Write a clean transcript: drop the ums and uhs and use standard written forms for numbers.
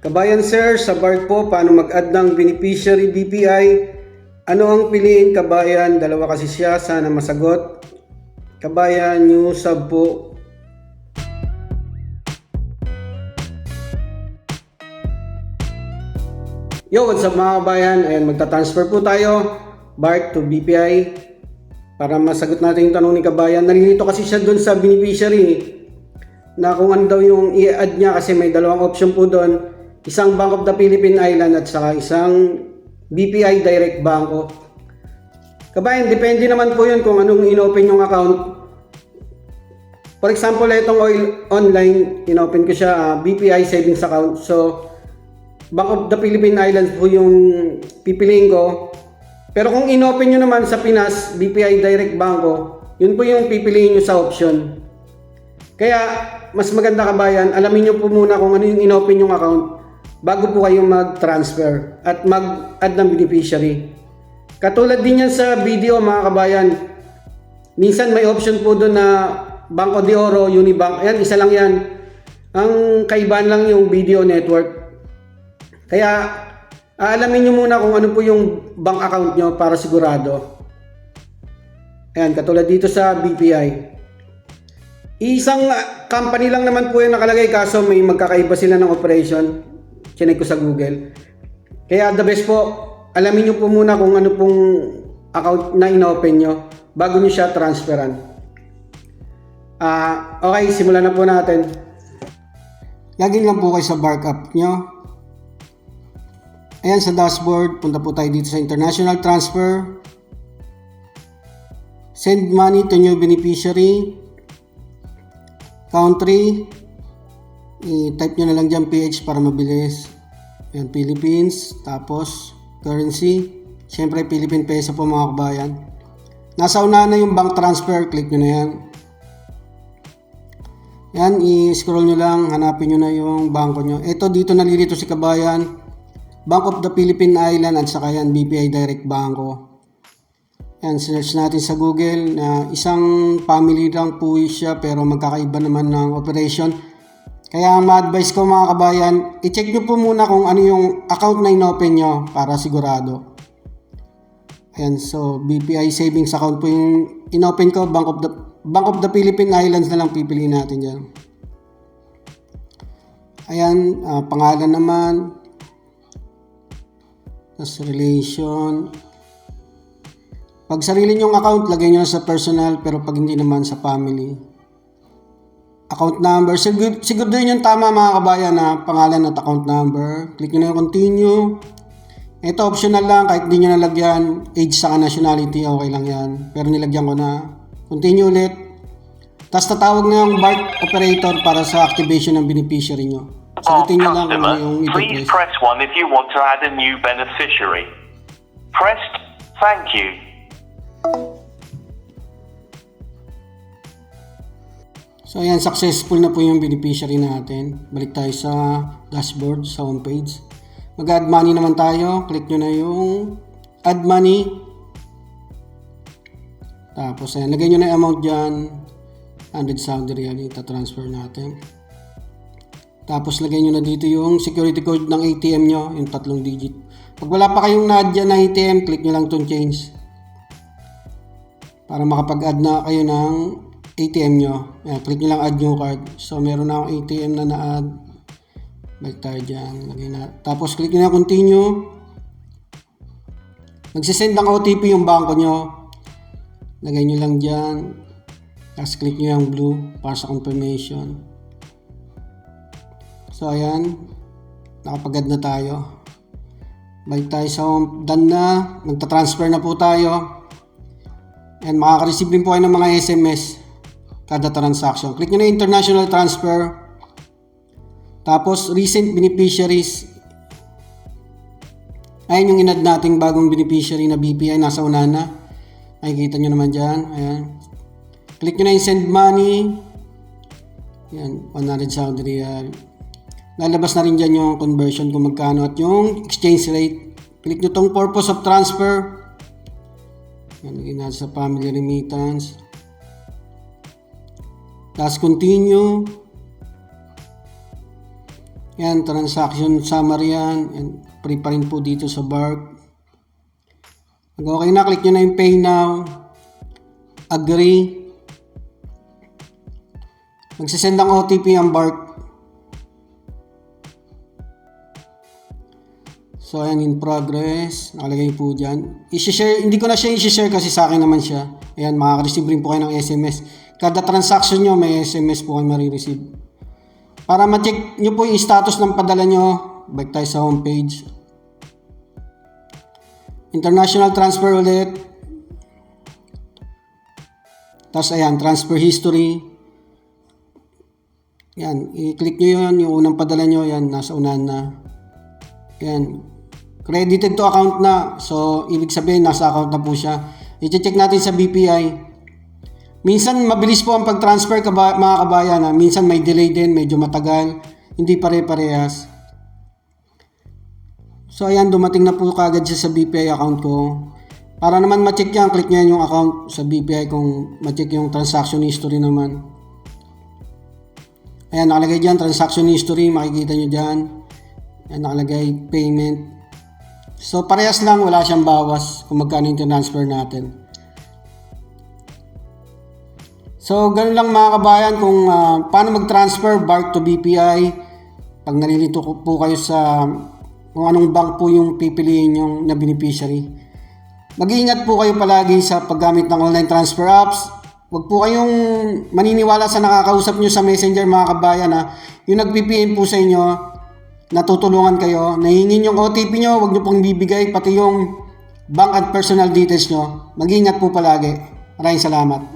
Kabayan sir, sa BARC po, paano mag-add ng beneficiary BPI? Ano ang piliin kabayan? Dalawa kasi siya, sana masagot. Kabayan, new sub po. Yo, what's up mga kabayan? Ayan, magta-transfer po tayo, BARC to BPI. Para masagot natin yung tanong ni kabayan. Nalilito kasi siya dun sa beneficiary na kung ano daw yung i-add niya kasi may dalawang option po doon. Isang Bank of the Philippine Island at saka isang BPI Direct Banco. Kabayan, depende naman po yun kung anong inopen yung account. For example, itong online, inopen ko siya, BPI Savings Account. So, Bank of the Philippine Islands po yung pipiliin ko. Pero kung inopen nyo naman sa Pinas, BPI Direct Banco, yun po yung pipiliin nyo sa option. Kaya, mas maganda kabayan, alamin nyo po muna kung ano yung inopen yung account bago po kayo mag-transfer at mag-add ng beneficiary. Katulad din yan sa video mga kabayan. Minsan may option po doon na Banco de Oro, Unibank. Ayan, isa lang yan. Ang kaibahan lang yung video network. Kaya, alamin nyo muna kung ano po yung bank account nyo para sigurado. Ayan, katulad dito sa BPI. Isang company lang naman po yung nakalagay kaso may magkakaiba sila ng operation. Chinek ko sa Google. Kaya the best po, alamin nyo po muna kung ano pong account na inopen nyo bago nyo siya transferan. Okay, simulan na po natin. Lagin lang po kayo sa BARC app nyo. Ayan sa dashboard, punta po tayo dito sa international transfer. Send money to new beneficiary. Country. I-type nyo na lang dyan PH para mabilis. Ayan, Philippines. Tapos, currency. Siyempre, Philippine Peso po mga kabayan. Nasa una na yung bank transfer. Click nyo na yan. Yan, i-scroll nyo lang. Hanapin nyo na yung banko nyo. Ito, dito nalilito si kabayan. Bank of the Philippine Island at saka yan, BPI Direct Banco. Yan, search natin sa Google na isang family lang po siya pero magkakaiba naman ng operation. Kaya ma-advise ko mga kabayan, i-check nyo po muna kung ano yung account na inopen nyo para sigurado. Ayan, so BPI Savings Account po yung inopen ko, Bank of the Philippine Islands na lang pipiliin natin dyan. Ayan, pangalan naman. Tapos relation. Pag sarili nyong account, lagay nyo sa personal, pero pag hindi naman sa family. Account number, siguraduhin yung tama mga kabayan na pangalan at account number. Click nyo na yung continue. Ito optional lang, kahit hindi nyo nalagyan. Age saka nationality, okay lang yan. Pero nilagyan ko na. Continue ulit. Tapos tatawag na yung BARC operator para sa activation ng beneficiary nyo. Sagutin nyo lang kung ano yung please press 1 if you want to add a new beneficiary. Pressed. Thank you. So ayan, successful na po yung beneficiary natin. Balik tayo sa dashboard, sa homepage. Mag-add money naman tayo. Click nyo na yung add money. Tapos ayan, lagay nyo na yung amount dyan. 100 Saudi Riyal, ita-transfer natin. Tapos lagay nyo na dito yung security code ng ATM nyo, yung 3 digit. Pag wala pa kayong na-add dyan na ATM, click nyo lang itong change. Para makapag-add na kayo ng ATM nyo. Ayan, click nyo lang add new card. So meron na akong ATM na na-add. Balik tayo dyan. Lagay na. Tapos click nyo na continue. Magsisend ng OTP yung banko nyo. Lagay nyo lang dyan. Tapos click nyo yung blue para sa confirmation. So ayan. Nakapag-add na tayo. Balik tayo sa home. Done na. Magta-transfer na po tayo. And makaka-receive din po kayo ng mga SMS kada transaction. Click nyo na international transfer. Tapos recent beneficiaries. Ayan yung in-add nating bagong beneficiary na BPI. Nasa una na. Makikita nyo naman dyan. Ayan. Click nyo na yung send money. Ayan. 100 Saudi Riyal. Lalabas na rin dyan yung conversion kung magkano at yung exchange rate. Click nyo tong purpose of transfer. Ayan. Lagyan natin sa family remittance. Tapos continue. Yan, transaction summary yan. And free pa rin po dito sa BARC. Pag okay na, click nyo na yung pay now. Agree. Magsisend ng OTP ang BARC. So, ayan, in progress. Nakalagay po dyan. I-share, hindi ko na siya i-share kasi sa akin naman siya. Ayan, makaka-receive rin po kayo ng SMS. Kada transaction nyo, may SMS po kayo marireceive. Para ma-check nyo po yung status ng padala nyo, back tayo sa homepage. International transfer ulit. Tapos ayan, transfer history. Yan, i-click nyo yun, yung unang padala nyo, yan, nasa unahan na. Yan, credited to account na. So, ibig sabihin, nasa account na po siya. I-check natin sa BPI. Minsan, mabilis po ang pag-transfer, mga kabayan. Minsan, may delay din, medyo matagal. Hindi pare-parehas. So, ayan, dumating na po kagad siya sa BPI account ko. Para naman ma-check yan, click nyo yung account sa BPI kung ma-check yung transaction history naman. Ayan, nakalagay dyan, transaction history, makikita nyo dyan. Ayan, nakalagay, payment. So, parehas lang, wala siyang bawas kung magkano yung transfer natin. So, ganun lang mga kabayan kung paano mag-transfer BARC to BPI. Pag nalilito po kayo sa kung anong bank po yung pipiliin yung na beneficiary. Mag-iingat po kayo palagi sa paggamit ng online transfer apps. Huwag po kayong maniniwala sa nakakausap nyo sa Messenger mga kabayan. Yung nag-PPM po sa inyo, natutulungan kayo, nahingin yung OTP nyo, huwag nyo pong bibigay, pati yung bank at personal details nyo. Mag-ingat po palagi. Maraming salamat.